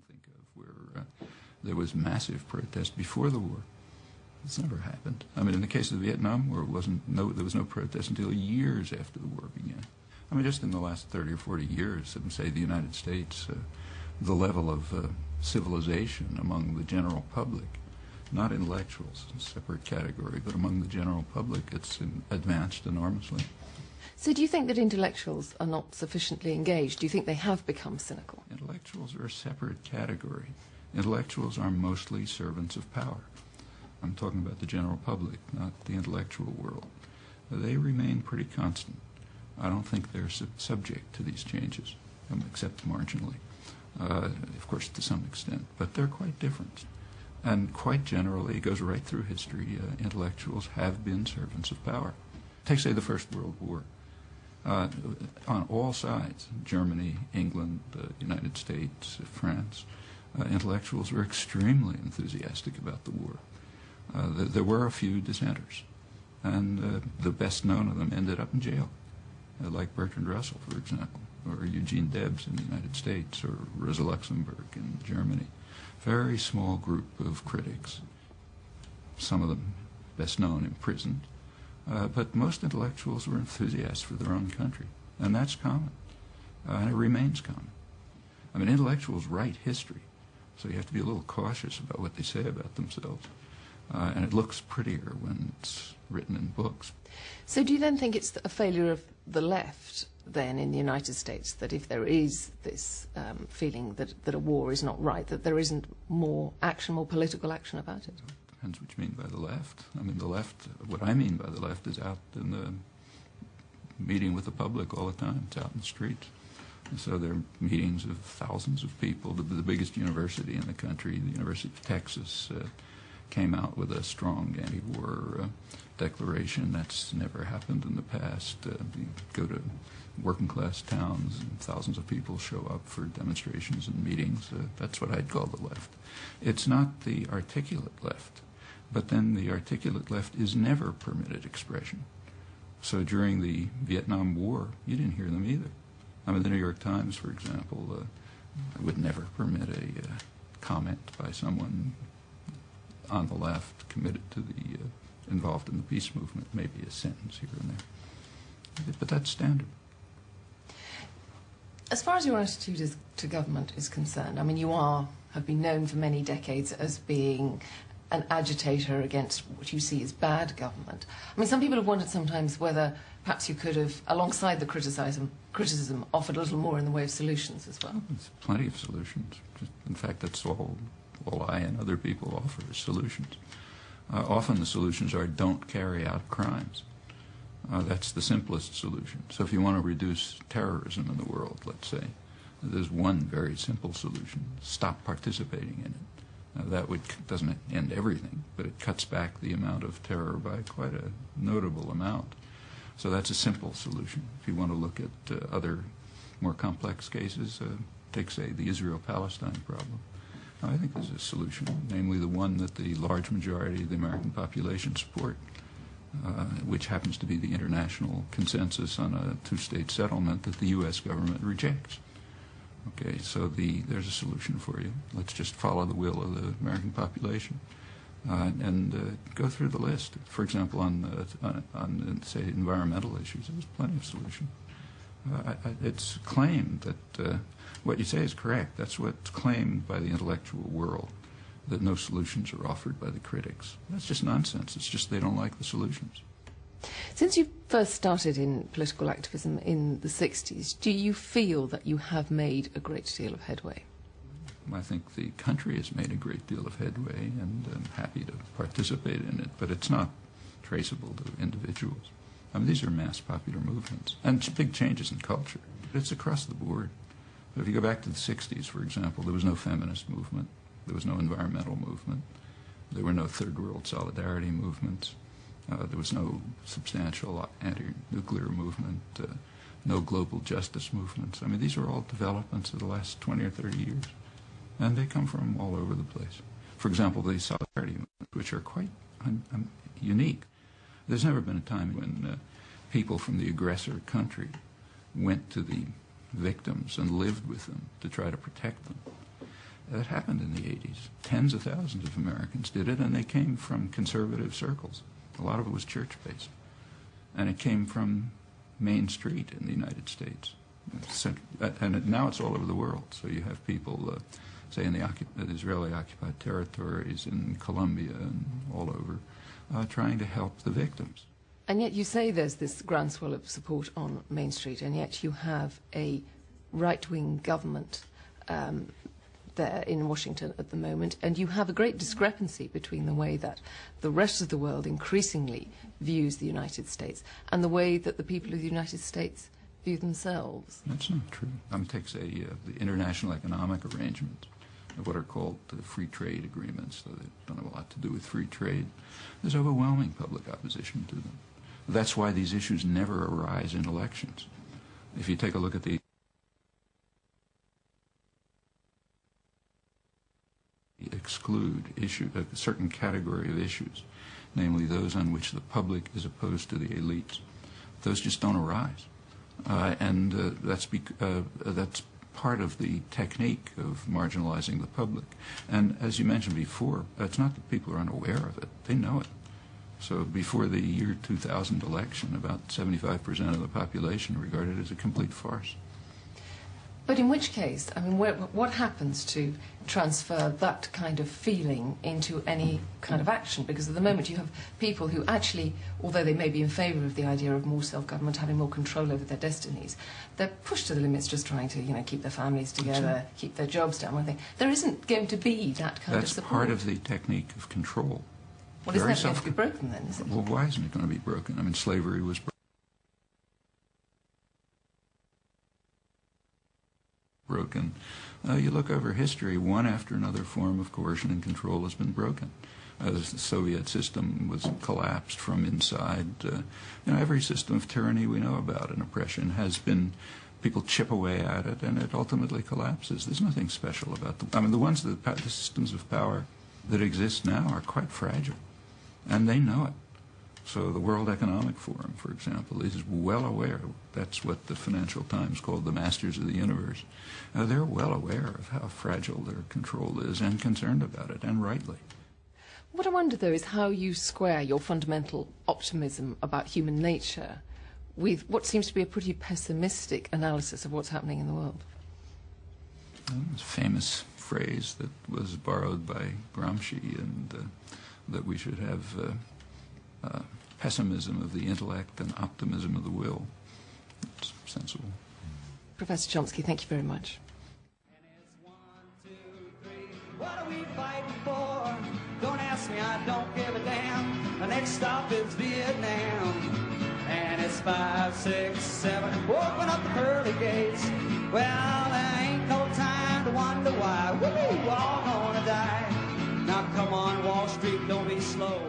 think of where there was massive protest before the war. It's never happened. I mean, in the case of the Vietnam War, there was no protest until years after the war began. I mean, just in the last 30 or 40 years, say the United States, the level of civilization among the general public, not intellectuals, a separate category, but among the general public, it's advanced enormously. So do you think that intellectuals are not sufficiently engaged? Do you think they have become cynical? Intellectuals are a separate category. Intellectuals are mostly servants of power. I'm talking about the general public, not the intellectual world. They remain pretty constant. I don't think they're subject to these changes, except marginally, of course, to some extent. But they're quite different. And quite generally, it goes right through history, intellectuals have been servants of power. Take, say, the First World War. On all sides, Germany, England, the United States, France, intellectuals were extremely enthusiastic about the war. There were a few dissenters, and the best known of them ended up in jail, like Bertrand Russell, for example, or Eugene Debs in the United States, or Rosa Luxemburg in Germany. Very small group of critics, some of them best known imprisoned, but most intellectuals were enthusiasts for their own country, and that's common, and it remains common. I mean, intellectuals write history, so you have to be a little cautious about what they say about themselves. And it looks prettier when it's written in books. So do you then think it's a failure of the left, then, in the United States, that if there is this feeling that a war is not right, that there isn't more action, more political action about it? Depends what you mean by the left. I mean, the left, what I mean by the left is out in the meeting with the public all the time. It's out in the streets. And so there are meetings of thousands of people. The biggest university in the country, the University of Texas, came out with a strong anti-war declaration. That's never happened in the past. You go to working-class towns and thousands of people show up for demonstrations and meetings. That's what I'd call the left. It's not the articulate left, but then the articulate left is never permitted expression. So during the Vietnam War, you didn't hear them either. I mean, the New York Times, for example, would never permit a comment by someone on the left committed to the involved in the peace movement, maybe a sentence here and there. But that's standard. As far as your attitude to government is concerned, I mean, you have been known for many decades as being an agitator against what you see as bad government. I mean, some people have wondered sometimes whether perhaps you could have, alongside the criticism, offered a little more in the way of solutions as well. There's plenty of solutions. In fact, that's all I and other people offer is solutions. Often the solutions are don't carry out crimes. That's the simplest solution. So if you want to reduce terrorism in the world, let's say, there's one very simple solution: stop participating in it. That doesn't end everything, but it cuts back the amount of terror by quite a notable amount. So that's a simple solution. If you want to look at other more complex cases, take, say, the Israel-Palestine problem. I think there's a solution, namely the one that the large majority of the American population support, which happens to be the international consensus on a two-state settlement that the U.S. government rejects. Okay, so there's a solution for you. Let's just follow the will of the American population and go through the list. For example, on say, environmental issues, there's plenty of solutions. It's claimed that what you say is correct. That's what's claimed by the intellectual world, that no solutions are offered by the critics. That's just nonsense. It's just they don't like the solutions. Since you first started in political activism in the 60s, do you feel that you have made a great deal of headway? I think the country has made a great deal of headway, and I'm happy to participate in it, but it's not traceable to individuals. I mean, these are mass popular movements, and big changes in culture. It's across the board. If you go back to the 60s, for example, there was no feminist movement, there was no environmental movement, there were no third world solidarity movements, there was no substantial anti-nuclear movement, no global justice movements. I mean, these are all developments of the last 20 or 30 years, and they come from all over the place. For example, the solidarity movements, which are quite unique. There's never been a time when people from the aggressor country went to the victims and lived with them to try to protect them. That happened in the 80s. Tens of thousands of Americans did it, and they came from conservative circles. A lot of it was church-based. And it came from Main Street in the United States. And now it's all over the world. So you have people, say, in the Israeli-occupied territories, in Colombia and all over, trying to help the victims. And yet you say there's this groundswell of support on Main Street, and yet you have a right-wing government there in Washington at the moment, and you have a great discrepancy between the way that the rest of the world increasingly views the United States and the way that the people of the United States view themselves. That's not true. Take, say, the international economic arrangements, what are called free trade agreements, so they don't have a lot to do with free trade. There's overwhelming public opposition to them. That's why these issues never arise in elections. If you take a look at the exclude a certain category of issues, namely those on which the public is opposed to the elites, those just don't arise. That's part of the technique of marginalizing the public. And as you mentioned before, it's not that people are unaware of it. They know it. So before the year 2000 election, about 75% of the population regarded it as a complete farce. But in which case, I mean, what happens to transfer that kind of feeling into any kind of action? Because at the moment you have people who actually, although they may be in favour of the idea of more self-government, having more control over their destinies, they're pushed to the limits just trying to, keep their families together, keep their jobs down. One thing. There isn't going to be that kind of support. That's part of the technique of control. Well, isn't that going to be broken then, is it? Well, why isn't it going to be broken? I mean, slavery was broken. You look over history, one after another form of coercion and control has been broken. As the Soviet system was collapsed from inside, every system of tyranny we know about and oppression has been, people chip away at it and it ultimately collapses. There's nothing special about them. I mean, the systems of power that exist now are quite fragile, and they know it. So the World Economic Forum, for example, is well aware. That's what the Financial Times called the masters of the universe. They're well aware of how fragile their control is and concerned about it, and rightly. What I wonder, though, is how you square your fundamental optimism about human nature with what seems to be a pretty pessimistic analysis of what's happening in the world. It's a famous phrase that was borrowed by Gramsci, and that we should have pessimism of the intellect and optimism of the will. It's sensible. Professor Chomsky, thank you very much. And it's 1, 2, 3. What are we fighting for? Don't ask me, I don't give a damn. The next stop is Vietnam. And it's 5, 6, 7. Open up the pearly gates. Well, there ain't no time to wonder why. We're all gonna die. Now come on, Wall Street, don't be slow.